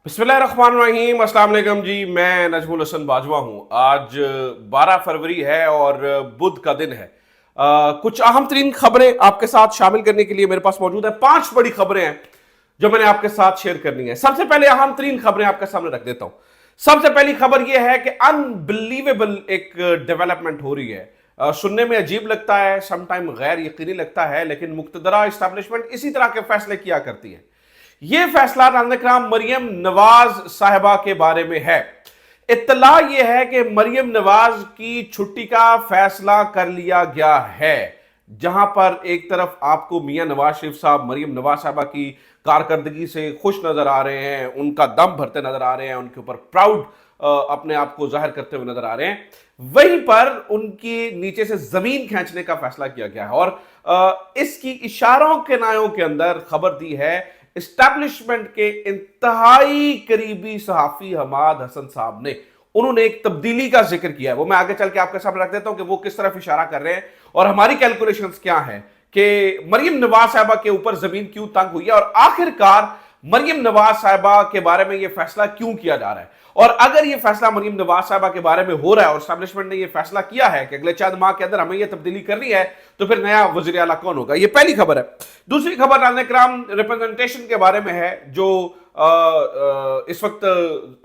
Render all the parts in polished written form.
बिस्मिल्लाहिर्रहमानिर्रहीम, अस्सलाम वालेकुम जी। मैं नजमुल हसन बाजवा हूँ। आज 12 फरवरी है और बुध का दिन है। कुछ अहम तरीन खबरें आपके साथ शामिल करने के लिए मेरे पास मौजूद है। 5 बड़ी खबरें हैं जो मैंने आपके साथ शेयर करनी है। सबसे पहले अहम तरीन खबरें आपके सामने रख देता हूं। सबसे पहली खबर यह है कि अनबिलीवेबल एक डेवलपमेंट हो रही है। सुनने में अजीब लगता है, समटाइम गैर यकीनी लगता है, लेकिन मुक्तदरा इस्टेब्लिशमेंट इसी तरह के फैसले किया करती है। यह फैसला नाज़रीन मरियम नवाज साहिबा के बारे में है। इत्तला यह है कि मरियम नवाज की छुट्टी का फैसला कर लिया गया है, जहां पर एक तरफ आपको मियां नवाज शरीफ साहब मरियम नवाज साहिबा की कारकर्दगी से खुश नजर आ रहे हैं, उनका दम भरते नजर आ रहे हैं, उनके ऊपर प्राउड अपने आप को जाहिर करते हुए नजर आ रहे हैं। वहीं पर उनकी नीचे से जमीन खींचने का फैसला किया गया है और इसकी इशारों के नायों के अंदर खबर दी है इस्टेब्लिशमेंट के इंतहाई करीबी सहाफी हमाद हसन साहब ने। उन्होंने एक तब्दीली का जिक्र किया है, वो मैं आगे चल के आपके सामने रख देता हूं कि वो किस तरफ इशारा कर रहे हैं और हमारी कैलकुलेशंस क्या है कि मरियम नवाज साहिबा के ऊपर जमीन क्यों तंग हुई है और आखिरकार मरियम नवाज साहिबा के बारे में यह फैसला क्यों किया जा रहा है। और अगर यह फैसला मरियम नवाज साहिबा के बारे में हो रहा है और एस्टैब्लिशमेंट ने यह फैसला किया है कि अगले चंद माह के अंदर हमें यह तब्दीली करनी है, तो फिर नया वज़ीर आला कौन होगा? यह पहली खबर है। दूसरी खबर नाज़रीन रिप्रेजेंटेशन के बारे में है, जो इस वक्त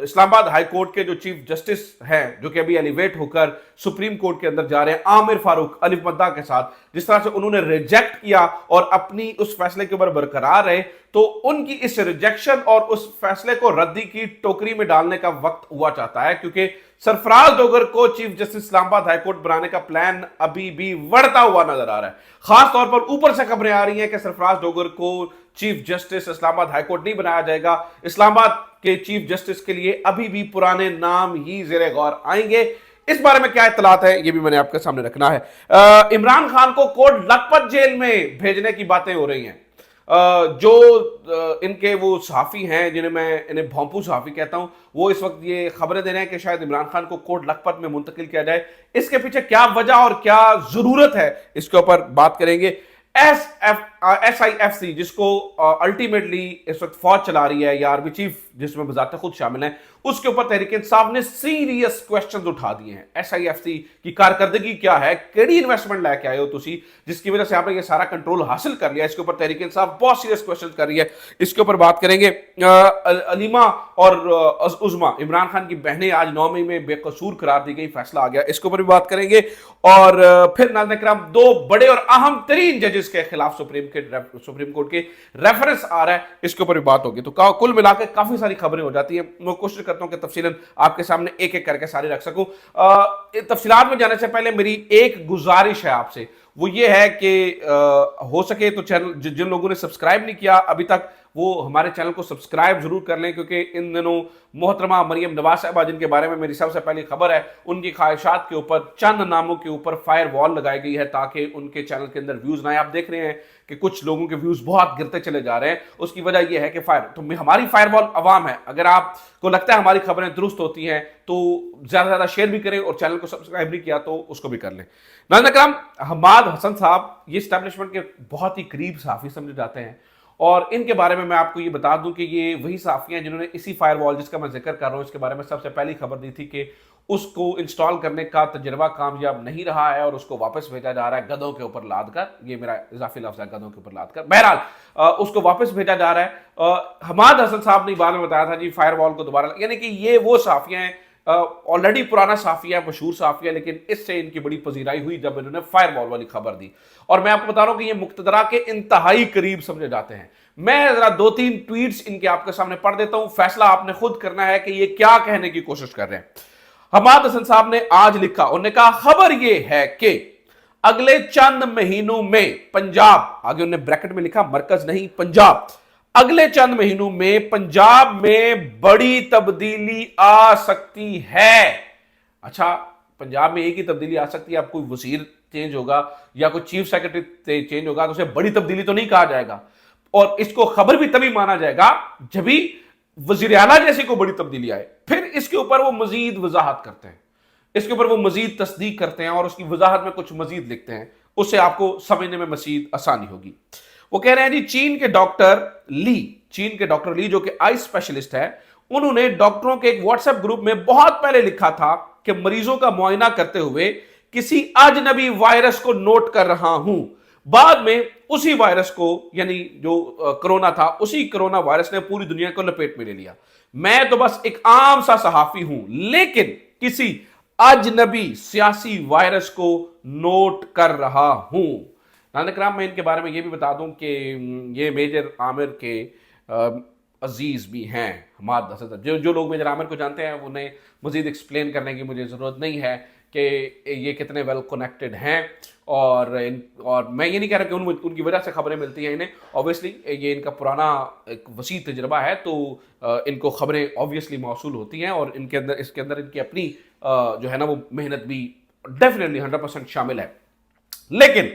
इस्लामाबाद हाई कोर्ट के जो चीफ जस्टिस हैं, जो कि अभी एलिवेट होकर सुप्रीम कोर्ट के अंदर जा रहे हैं आमिर फारूक अलिफ मद्दा के साथ, जिस तरह से उन्होंने रिजेक्ट किया और अपनी उस फैसले के ऊपर बरकरार रहे, तो उनकी इस रिजेक्शन और उस फैसले को रद्दी की टोकरी में डालने का वक्त हुआ चाहता है, क्योंकि सरफराज डोगर को chief justice Islamabad high court बनाने का प्लान अभी भी बढ़ता हुआ नजर आ रहा है। खास तौर पर ऊपर से खबरें आ रही हैं कि सरफराज डोगर को chief justice Islamabad high court नहीं बनाया जाएगा। इस्लामाबाद के चीफ जस्टिस के लिए अभी भी पुराने नाम ही ज़ेरे गौर आएंगे। इस बारे में क्या इत्तलात है, ये भी मैंने आपके सामने रखना है। इमरान खान को कोट लखपत जेल में भेजने की बातें हो रही हैं। जो इनके वो सहाफ़ी हैं, जिन्हें मैं इन्हें भोंपू सहाफ़ी कहता हूं, वो इस वक्त ये खबरें दे रहे हैं कि शायद इमरान खान को कोट लखपत में मुंतकिल किया जाए। इसके पीछे क्या वजह और क्या जरूरत है, इसके ऊपर बात करेंगे। SIFC जिसको अल्टीमेटली इस वक्त फौज चला रही है, या आर्मी चीफ जिसमें बजाते खुद शामिल है, उसके ऊपर तहरीक इंसाफ ने सीरियस क्वेश्चंस उठा दिए हैं। SIFC की कारकर्दगी क्या है, केड़ी इन्वेस्टमेंट लेके आए हो तुसी, जिसकी वजह से आपने ये सारा कंट्रोल हासिल कर लिया। इसके ऊपर तहरीक इंसाफ बहुत सीरियस क्वेश्चन कर रही है। इसके ऊपर बात करेंगे। अलीमा और उज़मा इमरान खान की बहनें आज 9 मई में बेकसूर करार दी गई, फैसला आ गया, इसके ऊपर भी बात करेंगे। और फिर नाज़रीन दो बड़े और अहम तरीन जजेस के खिलाफ सुप्रीम कोर्ट के रेफरेंस आ रहा है, इसके ऊपर भी बात होगी। तो कुल मिलाकर काफी सारी खबरें हो जाती है। मैं कोशिश करता हूं कि तफसीलन आपके सामने एक एक करके सारी रख सकूं। तफसीलात में जाने से पहले मेरी एक गुजारिश है आपसे, वो ये है कि हो सके तो चैनल जिन लोगों ने सब्सक्राइब नहीं किया अभी तक, वो हमारे चैनल को सब्सक्राइब जरूर कर लें, क्योंकि इन दिनों मोहतरमा मरियम नवाज साहिबा, जिनके बारे में मेरी सबसे पहली खबर है, उनकी ख्वाहिशात के ऊपर चंद नामों के ऊपर फायर वॉल लगाई गई है ताकि उनके चैनल के अंदर व्यूज ना आए। आप देख रहे हैं कि कुछ लोगों के व्यूज बहुत गिरते चले जा रहे हैं। उसकी वजह यह है कि हमारी फायर वॉल अवाम है। अगर आपको लगता है हमारी खबरें दुरुस्त होती हैं तो ज्यादा से ज्यादा शेयर भी करें और चैनल को सब्सक्राइब नहीं किया तो उसको भी कर लें। नाज़रीन हमाद हसन साहब ये एस्टैब्लिशमेंट के बहुत ही करीब सहाफ़ी समझे जाते हैं और इनके बारे में मैं आपको ये बता दूं कि ये वही सहाफ़ी हैं जिन्होंने इसी फायरवॉल जिसका मैं जिक्र कर रहा हूं, इसके बारे में सबसे पहली खबर दी थी कि उसको इंस्टॉल करने का तजर्बा कामयाब नहीं रहा है और उसको वापस भेजा जा रहा है गधों के ऊपर लाद कर। ये मेरा इजाफी लफ्ज़ है, गधों के ऊपर लाद कर। बहरहाल उसको वापस भेजा जा रहा है। हमाद हसन साहब ने बाद में बताया था जी फायरवॉल को दोबारा, यानी कि ये वो सहाफ़ियाँ हैं, ऑलरेडी पुराना साफिया, मशहूर साफिया, लेकिन इससे इनकी बड़ी पजीराई हुई जब इन्होंने फायरवॉल वाली खबर दी। और मैं आपको बता रहा हूं कि ये मुक्तदरा के इंतहाई करीब समझे जाते हैं। मैं जरा 2-3 ट्वीट्स इनके आपके सामने पढ़ देता हूं, फैसला आपने खुद करना है कि ये क्या कहने की कोशिश कर रहे हैं। हमाद हसन साहब ने आज लिखा, उन्होंने कहा खबर ये है कि अगले चंद महीनों में पंजाब, आगे उन्होंने ब्रैकेट में लिखा मरकज नहीं पंजाब, अगले चंद महीनों में पंजाब में बड़ी तब्दीली आ सकती है। अच्छा, पंजाब में एक ही तब्दीली आ सकती है, अब कोई वजीर चेंज होगा या कोई चीफ सेक्रेटरी चेंज होगा तो उसे बड़ी तब्दीली तो नहीं कहा जाएगा। और इसको खबर भी तभी माना जाएगा जब भी वजीर आला जैसी को बड़ी तब्दीली आए। फिर इसके ऊपर वो मजीद वजाहत करते हैं, इसके ऊपर वो मजीद तस्दीक करते हैं और उसकी वजाहत में कुछ मजीद लिखते हैं, उससे आपको समझने में मजीद आसानी होगी। वो कह रहे हैं जी चीन के डॉक्टर ली जो कि आई स्पेशलिस्ट है, उन्होंने डॉक्टरों के एक व्हाट्सएप ग्रुप में बहुत पहले लिखा था कि मरीजों का मुआयना करते हुए किसी अजनबी वायरस को नोट कर रहा हूं। बाद में उसी वायरस को, यानी जो कोरोना था, उसी कोरोना वायरस ने पूरी दुनिया को लपेट में ले लिया। मैं तो बस एक आम सा सहाफी हूं, लेकिन किसी अजनबी सियासी वायरस को नोट कर रहा हूं। नाज़रीन किराम, मैं इनके बारे में यह भी बता दूं कि ये मेजर आमिर के अजीज भी हैं, हमाद असद। जो लोग मेजर आमिर को जानते हैं उन्हें मजीद एक्सप्लेन करने की मुझे ज़रूरत नहीं है कि ये कितने वेल कनेक्टेड हैं। और मैं ये नहीं कह रहा कि उनकी वजह से खबरें मिलती हैं इन्हें। ऑब्वियसली ये इनका पुराना एक वसी तजर्बा है, तो इनको खबरें ऑब्वियसली मौसूल होती हैं, और इसके अंदर इनकी अपनी जो है ना वो मेहनत भी डेफिनेटली 100% शामिल है। लेकिन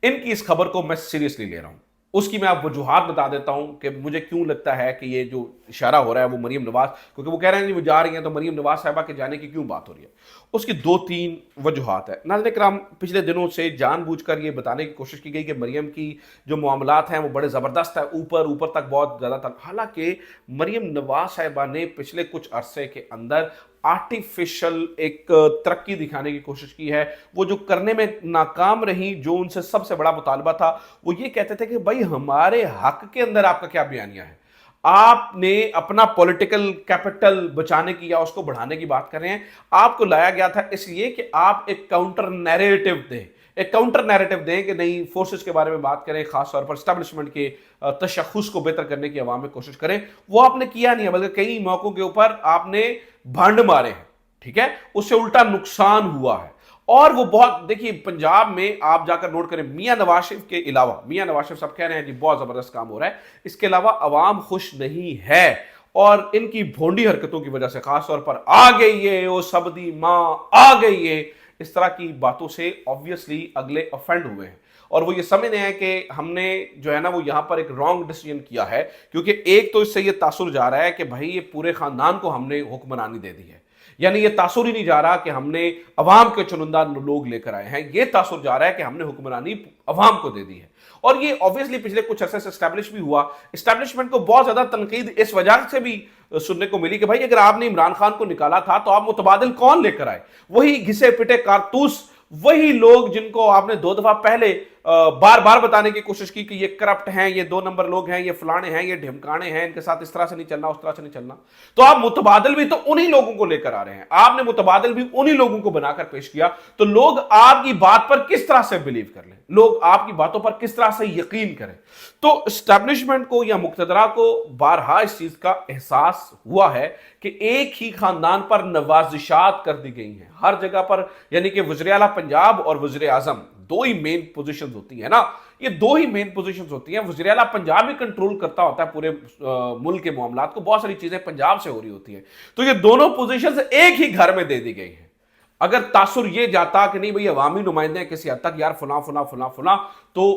इनकी इस खबर को मैं सीरियसली ले रहा हूं। उसकी मैं आप वजूहात बता देता हूं कि मुझे क्यों लगता है कि ये जो इशारा हो रहा है वो मरीम नवाज, क्योंकि वो कह रहे हैं कि वो जा रही हैं तो मरीम नवाज साहिबा के जाने की क्यों बात हो रही है। उसकी 2-3 वजूहात है। नाज़रीन किराम, पिछले दिनों से जानबूझकर ये बताने की कोशिश की गई कि मरीम की जो मामलात हैं वो बड़े ज़बरदस्त है, ऊपर तक बहुत ज़्यादा था। हालांकि मरीम नवाज साहिबा ने पिछले कुछ अरसे के अंदर आर्टिफिशियल एक तरक्की दिखाने की कोशिश की है। वो जो करने में नाकाम रही, जो उनसे सबसे बड़ा मुतालबा था, वो ये कहते थे कि भाई हमारे हक के अंदर आपका क्या बयानिया है। आपने अपना पॉलिटिकल कैपिटल बचाने की या उसको बढ़ाने की बात कर रहे हैं। आपको लाया गया था इसलिए कि आप एक काउंटर नैरेटिव दें, कि नहीं, फोर्सेस के बारे में बात करें, खासतौर पर एस्टैब्लिशमेंट के तशख़्ख़ुस को बेहतर करने की आवाम में कोशिश करें। वो आपने किया नहीं है, बल्कि कई मौकों के ऊपर आपने भंड मारे हैं, ठीक है, उससे उल्टा नुकसान हुआ है। और वो बहुत, देखिए पंजाब में आप जाकर नोट करें, मियां नवाज शरीफ के अलावा, मियां नवाज शरीफ सब कह रहे हैं जी बहुत जबरदस्त काम हो रहा है, इसके अलावा अवाम खुश नहीं है। और इनकी भोंडी हरकतों की वजह से, खासतौर पर आ गई है वो सबदी माँ, आ गई है, इस तरह की बातों से ऑब्वियसली अगले ऑफेंड हुए हैं। और वो ये समझ रहे हैं कि हमने जो है ना वो यहां पर एक रॉन्ग डिसीजन किया है, क्योंकि एक तो इससे ये तासुर जा रहा है कि भाई ये पूरे खानदान को हमने हुक्मरानी दे दी है। यानी ये तासुर ही नहीं जा रहा कि हमने अवाम के चुनिंदा लोग लेकर आए हैं, ये तासुर जा रहा है कि हमने हुक्मरानी अवाम को दे दी है। और ये ऑब्वियसली पिछले कुछ अरसे से एस्टैब्लिश भी हुआ। एस्टैब्लिशमेंट को बहुत ज्यादा तनकीद इस वजह से भी सुनने को मिली कि भाई अगर आपने इमरान खान को निकाला था तो आप मुतबादिल कौन लेकर आए? वही घिसे पिटे कारतूस, वही लोग जिनको आपने 2 दफा पहले बार बार बताने की कोशिश की कि ये करप्ट हैं, ये 2 नंबर लोग हैं, ये फलाने हैं, ये ढिमकाने हैं, इनके साथ इस तरह से नहीं चलना, उस तरह से नहीं चलना। तो आप मुतबादिल भी तो उन्हीं लोगों को लेकर आ रहे हैं, आपने मुतबादिल भी उन्हीं लोगों को बनाकर पेश किया। तो लोग आपकी बात पर किस तरह से बिलीव कर लें, लोग आपकी बातों पर किस तरह से यकीन करें? तो एस्टैब्लिशमेंट को या मुक्तदरा को बारहा इस चीज का एहसास हुआ है कि एक ही खानदान पर नवाजिशात कर दी गई हैं हर जगह पर। यानी कि वज़ीर आला पंजाब और वज़ीर आज़म 2 ही मेन पोजीशंस होती है ना, ये 2 ही मेन पोजीशंस होती हैं। वज़ीर आला पंजाब ही कंट्रोल करता होता है पूरे मुल्क के मामलात को, बहुत सारी चीजें पंजाब से हो रही होती हैं। तो ये दोनों पोजीशंस एक ही घर में दे दी गई हैं। अगर तासुर ये जाता कि नहीं भाई अवामी नुमाइंदे हैं किसी हद तक, यार फला फला फला फला, तो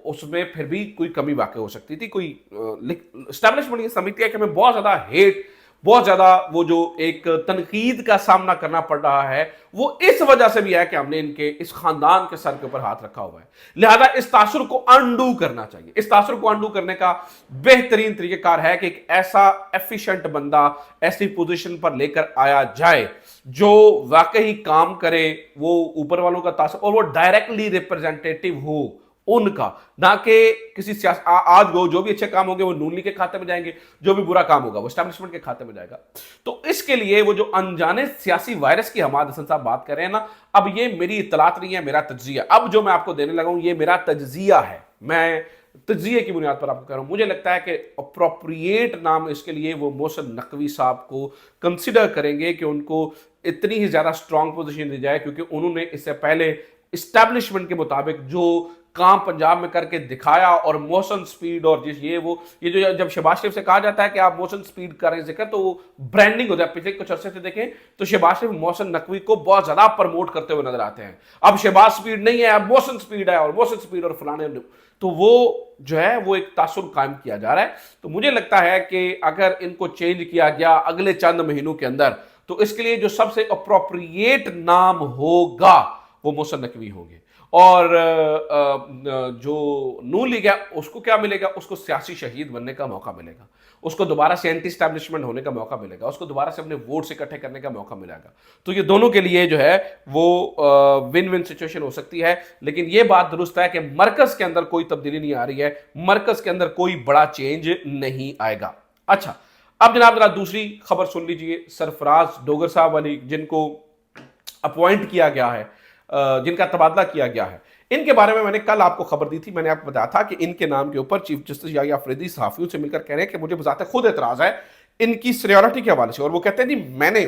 उसमें फिर भी कोई कमी वाकई हो सकती थी। कोई एस्टैब्लिशमेंट ये समझती है कि हमें बहुत ज्यादा हेट, बहुत ज्यादा वो जो एक तनकीद का सामना करना पड़ रहा है, वो इस वजह से भी है कि हमने इनके इस खानदान के सर के ऊपर हाथ रखा हुआ है। लिहाजा इस तासुर को अनडू करना चाहिए। इस तासुर को अनडू करने का बेहतरीन तरीकेकार है कि एक ऐसा एफिशिएंट बंदा ऐसी पोजीशन पर लेकर आया जाए जो वाकई काम करे, वो ऊपर वालों का तासुर, और वो डायरेक्टली रिप्रेजेंटेटिव हो उनका, ना कि किसी आज जो भी अच्छे काम होंगे वो नून लीग के खाते में जाएंगे, जो भी बुरा काम होगा वो एस्टैब्लिशमेंट के खाते में जाएगा। तो इसके लिए वो जो अनजाने सियासी वायरस की हमाद हसन साहब बात कर रहे हैं ना, अब ये मेरी इतलात नहीं है, मेरा तज्जिया अब जो मैं आपको देने लगा हूं ये मेरा तज्जिया है। मैं तज्जिए की बुनियाद पर आपको कह रहा हूं। मुझे लगता है कि अप्रोप्रिएट नाम इसके लिए वो मोहसिन नकवी साहब को कंसिडर करेंगे कि उनको इतनी ही ज्यादा स्ट्रांग पोजीशन दी जाए, क्योंकि उन्होंने इससे पहले एस्टैब्लिशमेंट के मुताबिक जो काम पंजाब में करके दिखाया, और मोशन स्पीड और ये जो जब शहबाज शरीफ से कहा जाता है कि आप मोशन स्पीड करें जिक्र, तो वो ब्रांडिंग हो जाए। पिछले कुछ अरसे से देखें तो शहबाज शरीफ मोशन नकवी को बहुत ज्यादा प्रमोट करते हुए नजर आते हैं। अब शहबाज स्पीड नहीं है, अब मोशन स्पीड है, और मोशन स्पीड और फलाने, तो वो जो है वो एक तासुर कायम किया जा रहा है। तो मुझे लगता है कि अगर इनको चेंज किया गया अगले चंद महीनों के अंदर, तो इसके लिए जो सबसे अप्रोप्रिएट नाम होगा वो मोहसिन नकवी होंगे। और जो नून लीग है उसको क्या मिलेगा? उसको सियासी शहीद बनने का मौका मिलेगा। اس کو دوبارہ سے اینٹی اسٹیبلشمنٹ ہونے کا موقع ملے گا, اس کو دوبارہ سے اپنے ووٹس اکٹھے کرنے کا موقع ملے گا. تو یہ دونوں کے لیے جو ہے وہ ون ون سچویشن ہو سکتی ہے. لیکن یہ بات درست ہے کہ مرکز کے اندر کوئی تبدیلی نہیں آ رہی ہے, مرکز کے اندر کوئی بڑا چینج نہیں آئے گا. اچھا, اب جناب ذرا دوسری خبر سن لیجئے. سرفراز ڈوگر صاحب والی, جن کو اپوائنٹ کیا گیا ہے, جن کا تبادلہ کیا گیا ہے, ان کے بارے میں نے کل آپ کو خبر دی تھی. میں نے آپ کو بتایا تھا کہ ان کے نام کے اوپر چیف جسٹس یحییٰ آفریدی صحافیوں سے مل کر کہہ رہے ہیں کہ مجھے بذات خود اعتراض ہے ان کی سینیورٹی کے حوالے سے. اور وہ کہتے ہیں جی میں نے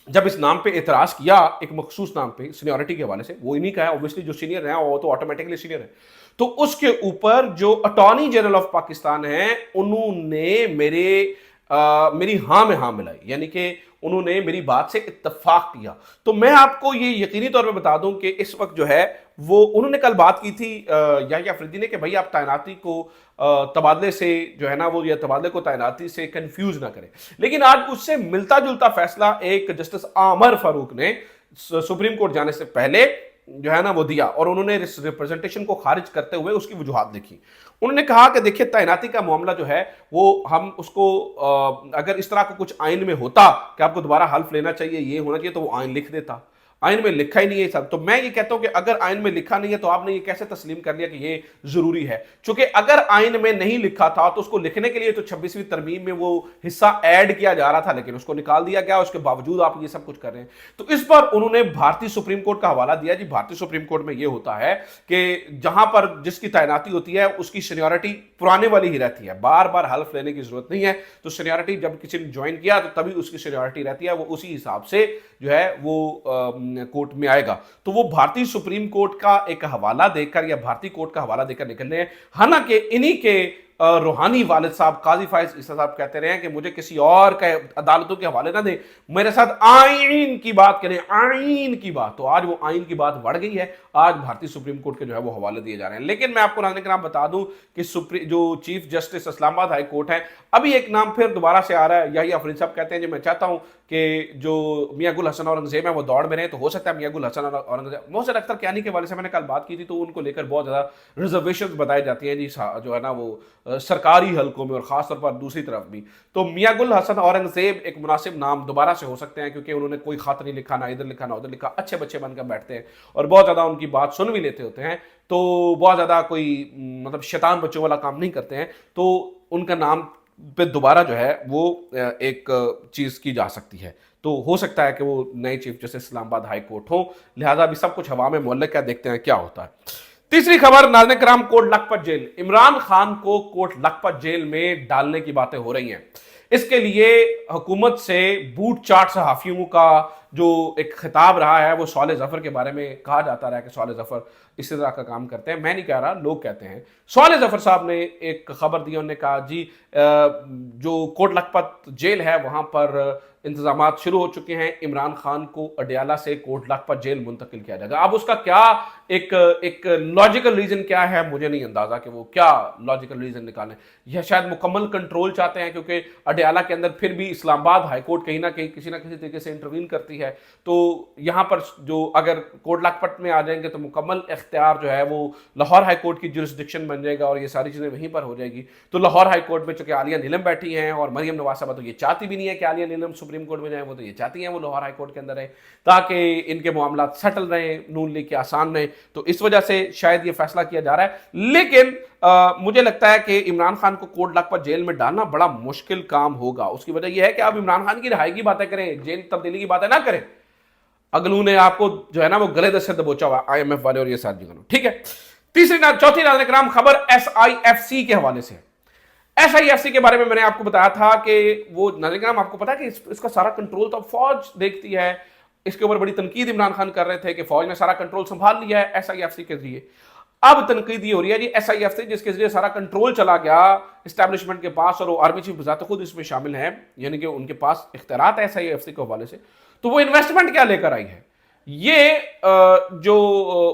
جب اس نام پہ اعتراض کیا, ایک مخصوص نام پہ سینیورٹی کے حوالے سے, وہ انہیں کا ہے اوبویسلی, جو سینئر ہیں وہ تو آٹومیٹکلی سینئر ہے, تو اس کے اوپر جو اٹارنی جنرل آف پاکستان ہیں انہوں نے میری ہاں میں ہاں ملائی, یعنی کہ انہوں نے میری بات سے اتفاق کیا. تو میں آپ کو یہ یقینی طور پہ بتا دوں کہ اس وقت جو ہے وہ انہوں نے کل بات کی تھی یحییٰ آفریدی نے کہ بھائی آپ تعیناتی کو تبادلے سے جو ہے نا وہ, یا تبادلے کو تعیناتی سے کنفیوز نہ کریں. لیکن آج اس سے ملتا جلتا فیصلہ ایک جسٹس عامر فاروق نے سپریم کورٹ جانے سے پہلے جو ہے نا وہ دیا, اور انہوں نے اس ریپرزنٹیشن کو خارج کرتے ہوئے اس کی وجوہات دیکھی. انہوں نے کہا کہ دیکھیں تعیناتی کا معاملہ جو ہے وہ ہم اس کو اگر اس طرح کا کچھ آئین میں ہوتا کہ آپ کو دوبارہ حلف لینا چاہیے, یہ ہونا چاہیے, تو وہ آئین لکھ دیتا. آئین میں لکھا ہی نہیں ہے سب. تو میں یہ کہتا ہوں کہ اگر آئین میں لکھا نہیں ہے تو آپ نے یہ کیسے تسلیم کر لیا کہ یہ ضروری ہے؟ چونکہ اگر آئین میں نہیں لکھا تھا تو اس کو لکھنے کے لیے تو 26ویں ترمیم میں وہ حصہ ایڈ کیا جا رہا تھا, لیکن اس کو نکال دیا گیا. اس کے باوجود آپ یہ سب کچھ کر رہے ہیں. تو اس پر انہوں نے بھارتی سپریم کورٹ کا حوالہ دیا. جی بھارتی سپریم کورٹ میں یہ ہوتا ہے کہ جہاں پر جس کی تعیناتی ہوتی ہے اس کی سینیورٹی پرانے والی ہی رہتی ہے, بار بار حلف لینے کی ضرورت نہیں ہے. تو سینیورٹی جب کسی نے جوائن کیا تو تبھی اس کی سینیورٹی رہتی ہے, وہ اسی حساب سے جو ہے وہ کورٹ میں آئے گا. تو وہ بھارتی سپریم کورٹ کا ایک حوالہ دے کر یا بھارتی کورٹ کا حوالہ دے کر نکلنے ہیں. حالانکہ انہی کے روحانی والد صاحب قاضی فائز عیسیٰ صاحب کہتے رہے ہیں کہ مجھے کسی اور کا عدالتوں کے حوالے نہ دیں, میرے ساتھ آئین کی بات کریں, آئین کی بات. تو آج وہ آئین کی بات بڑھ گئی ہے, آج بھارتی سپریم کورٹ کے جو ہے وہ حوالے دیے جا رہے ہیں. لیکن میں آپ کو ناظرین کرام بتا دوں کہ جو چیف جسٹس اسلام آباد ہائی کورٹ ہے, ابھی ایک نام پھر دوبارہ سے آ رہا ہے. یحییٰ آفریدی صاحب کہتے ہیں جی میں چاہتا ہوں کہ جو میاں گل حسن اورنگزیب ہیں وہ دوڑ میں رہیں. تو ہو سکتا ہے میاں گل حسن اورنگزیب, محسن اختر کیانی کے والے سے میں نے کل بات کی تھی, تو ان کو لے کر بہت زیادہ ریزرویشنز بتائی جاتی ہیں جی جو ہے نا وہ سرکاری حلقوں میں, اور خاص طور پر دوسری طرف بھی. تو میاں گل حسن اورنگزیب ایک مناسب نام دوبارہ سے ہو سکتے ہیں, کیونکہ انہوں نے کوئی خط نہیں لکھا, نہ ادھر لکھا نہ ادھر لکھا, اچھے بچے بن کر بیٹھتے ہیں اور بہت زیادہ ان کی بات سن بھی لیتے ہوتے ہیں. تو بہت زیادہ کوئی مطلب شیطان بچوں والا کام نہیں کرتے ہیں. تو ان کا نام پہ دوبارہ جو ہے وہ ایک چیز کی جا سکتی ہے. تو ہو سکتا ہے کہ وہ نئے چیف جسٹس اسلام آباد ہائی کورٹ ہوں. لہٰذا ابھی سب کچھ ہوا میں معلق ہے, دیکھتے ہیں کیا ہوتا ہے. تیسری خبر ناظرین کرام, کوٹ لکھپت جیل. عمران خان کو کوٹ لکھپت جیل میں ڈالنے کی باتیں ہو رہی ہیں. اس کے لیے حکومت سے بوٹ چاٹ صحافیوں کا جو ایک خطاب رہا ہے, وہ صالح ظفر کے بارے میں کہا جاتا رہا ہے کہ صالح ظفر اس طرح کا کام کرتے ہیں. میں نہیں کہہ رہا, لوگ کہتے ہیں. صالح ظفر صاحب نے ایک خبر دی, انہوں نے کہا جی جو کوٹ لکھپت جیل ہے وہاں پر انتظامات شروع ہو چکے ہیں, عمران خان کو اڈیالہ سے کوٹ لکھپت جیل منتقل کیا جائے گا. اب اس کا کیا ایک لاجیکل ریزن کیا ہے مجھے نہیں اندازہ کہ وہ کیا لاجیکل ریزن نکالیں. یہ شاید مکمل کنٹرول چاہتے ہیں, کیونکہ اڈیالہ کے اندر پھر بھی اسلام آباد ہائی کورٹ کہیں نہ کہیں کسی نہ کسی طریقے سے انٹروین کرتی ہے. تو یہاں پر جو اگر کوٹ لکھپت میں آ جائیں گے تو مکمل اختیار جو ہے وہ لاہور ہائی کورٹ کی جورسڈکشن بن جائے گا, اور یہ ساری چیزیں وہیں پر ہو جائے گی. تو لاہور ہائی کورٹ میں چونکہ عالیہ نیلم بیٹھی ہیں, اور مریم نواز صاحبہ تو یہ چاہتی بھی نہیں ہے کہ عالیہ نیلم سپریم کورٹ میں جائیں, وہ تو یہ چاہتی ہیں وہ لاہور ہائی کورٹ کے اندر رہیں تاکہ ان کے معاملات سیٹل رہیں, نون لیگ کے آسان رہیں. تو اس وجہ سے شاید یہ فیصلہ کیا جا رہا ہے. لیکن مجھے لگتا ہے کہ عمران خان کو کوٹ لکھپت جیل میں ڈالنا بڑا مشکل کام ہوگا. اس کی وجہ یہ ہے کہ آپ عمران خان کی رہائی کی باتیں کریں, جیل تبدیلی کی باتیں نہ کریں. اگلو نے آپ کو جو ہے نا وہ گلے دست سے دبوچا ہوا آئی ایم ایف والے اور یہ ساری جگہ. ٹھیک ہے. چوتھی ناظرین کرام خبر ایس آئی ایف سی کے حوالے سے. ایس آئی ایف سی کے بارے میں نے آپ کو بتایا تھا کہ وہ ناظرین کرام آپ کو پتا ہے کہ اس کا سارا کنٹرول تو فوج دیکھتی ہے. اس کے اوپر بڑی تنقید عمران خان کر رہے تھے کہ فوج نے سارا کنٹرول سنبھال لیا ہے ایس آئی ایف سی کے ذریعے. اب تنقید یہ ہو رہی ہے جی ایس آئی ایف سی جس کے ذریعے سارا کنٹرول چلا گیا اسٹیبلشمنٹ کے پاس, اور وہ آرمی چیف بذات خود اس میں شامل ہیں, یعنی کہ ان کے پاس اختیارات ایس آئی ایف سی کے حوالے سے. تو وہ انویسٹمنٹ کیا لے کر آئی ہے؟ یہ جو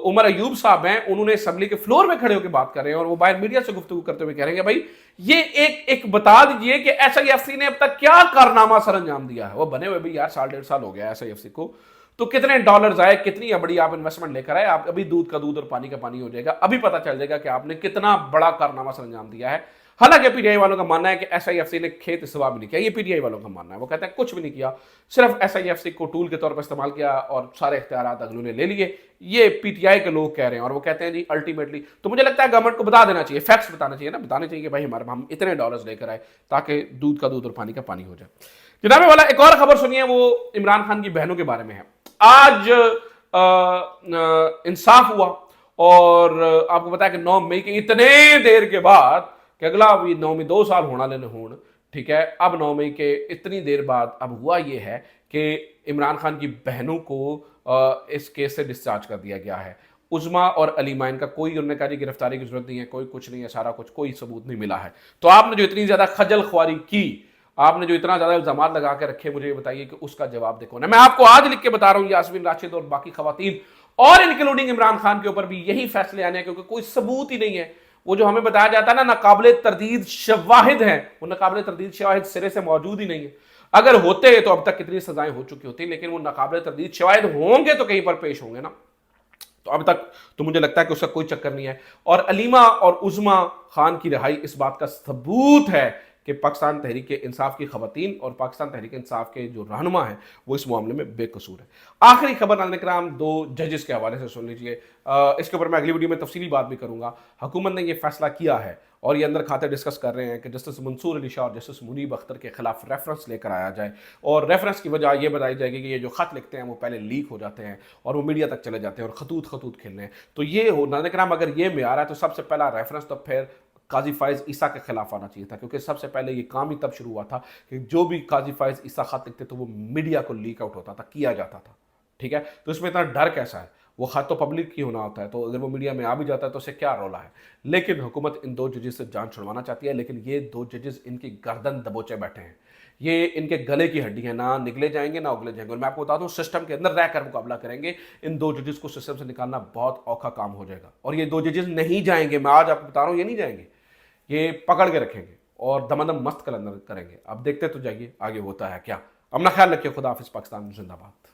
عمر ایوب صاحب ہیں انہوں نے اسمبلی کے فلور میں کھڑے ہو کے بات کر رہے ہیں, اور وہ باہر میڈیا سے گفتگو کرتے ہوئے کہہ رہے ہیں کہ بھائی یہ ایک بتا دیجئے کہ ایس آئی ایف سی نے اب تک کیا کارنامہ سر انجام دیا ہے. وہ بنے ہوئے بھی یار 1.5 سال ہو گیا ایس آئی ایف سی کو, تو کتنے ڈالرز آئے, کتنی بڑی آپ انویسٹمنٹ لے کر آئے. آپ ابھی دودھ کا دودھ اور پانی کا پانی ہو جائے گا, ابھی پتہ چل جائے گا کہ آپ نے کتنا بڑا کارنامہ سر انجام دیا ہے. हालांकि पीटीआई वालों का मानना है कि एसआईएफसी ने खेत इस्तेमाल भी नहीं किया, ये पीटीआई वालों का मानना है। वो कहते हैं कुछ भी नहीं किया, सिर्फ एसआईएफसी को टूल के तौर पर इस्तेमाल किया और सारे इख्तियारात अगलों ने ले लिए। ये पीटीआई के लोग कह रहे हैं और वो कहते हैं जी अल्टीमेटली तो मुझे लगता है गवर्नमेंट को बता देना चाहिए, फैक्ट्स बताना चाहिए ना, बताने चाहिए कि भाई हमारे हम इतने डॉलर्स लेकर आए ताकि दूध का दूध और पानी का पानी हो जाए। जनाबे वाला एक और खबर सुनिए, वो इमरान खान की बहनों के बारे में है। आज इंसाफ हुआ और आपको बताया कि 9 मई के इतने देर के बाद कि अगला अभी 9 मई 2 साल होना लेने होन, ठीक है, अब 9 मई के इतनी देर बाद अब हुआ ये है कि इमरान खान की बहनों को इस केस से डिस्चार्ज कर दिया गया है। उज़मा और अलीमा, इनका कोई, उन्होंने कहा जी गिरफ्तारी की जरूरत नहीं है, कोई कुछ नहीं है, सारा कुछ, कोई सबूत नहीं मिला है। तो आपने जो इतनी ज्यादा खजल ख्वारी की, आपने जो इतना ज्यादा इल्जाम लगा के रखे, मुझे बताइए कि उसका जवाब देखो ना। मैं आपको आज लिख के बता रहा हूं यास्मीन राशिद और बाकी खवातीन और इंक्लूडिंग इमरान खान के ऊपर भी यही फैसले आने हैं, क्योंकि कोई सबूत ही नहीं है। वो जो हमें बताया जाता है ना नाकाबिले तरदीद शवाहिद हैं, वो नाकाबिले तरदीद शवाहिद सिरे से मौजूद ही नहीं है। अगर होते तो अब तक कितनी सजाएं हो चुकी होती, लेकिन वो नाकाबिले तरदीद शवाहिद होंगे तो कहीं पर पेश होंगे ना। तो अब तक तो मुझे लगता है कि उसका कोई चक्कर नहीं है। और अलीमा और उज़मा खान की रिहाई इस बात का सबूत है कि पाकिस्तान तहरीक इंसाफ की खवातीन और पाकिस्तान तहरीक इंसाफ के जो रहनुमा हैं वो इस मामले में बेकसूर है। आखिरी खबर नाज़रीन किराम 2 जजेस के हवाले से सुन लीजिए, इसके ऊपर मैं अगली वीडियो में तफसीली बात भी करूंगा। हुकूमत ने यह फैसला किया है और ये अंदर खाते डिस्कस कर रहे हैं कि जस्टिस मंसूर अली शाह और जस्टिस मुनीब अख्तर के खिलाफ रेफरेंस लेकर आया जाए, और रेफरेंस की वजह यह बताई जाएगी कि ये जो खत लिखते हैं वो पहले लीक हो जाते हैं और वो मीडिया तक चले जाते हैं और खतूत खेलने हैं। तो ये हो नाज़रीन किराम, अगर ये मेयार है तो सबसे पहला रेफरेंस तो फिर काजी फायज ईसा के खिलाफ आना चाहिए था, क्योंकि सबसे पहले ये काम ही तब शुरू हुआ था कि जो भी काजी फायज ईसा खत लिखते तो वो मीडिया को लीक आउट होता था, किया जाता था। ठीक है, तो इसमें इतना डर कैसा है? वो खत तो पब्लिक की होना होता है, तो अगर वो मीडिया में आ भी जाता है तो उसे क्या रोला है। लेकिन हुकूमत इन 2 जजेस से जान छुड़वाना चाहती है, लेकिन ये 2 जजेस इनकी गर्दन दबोचे बैठे हैं। ये इनके गले की हड्डी है, ना निकले जाएंगे ना उगले जाएंगे। और मैं आपको बता दूं, सिस्टम के अंदर रहकर मुकाबला करेंगे, इन 2 जजेस को सिस्टम से निकालना बहुत औखा काम हो जाएगा। और ये 2 जजेस नहीं जाएंगे, मैं आज आपको बता रहा हूं, ये नहीं जाएंगे, ये पकड़ के रखेंगे और दमादम मस्त कलंदर करेंगे। अब देखते तो जाइए आगे होता है क्या। अपना ख्याल रखिए, खुदा हाफिज, पाकिस्तान जिंदाबाद।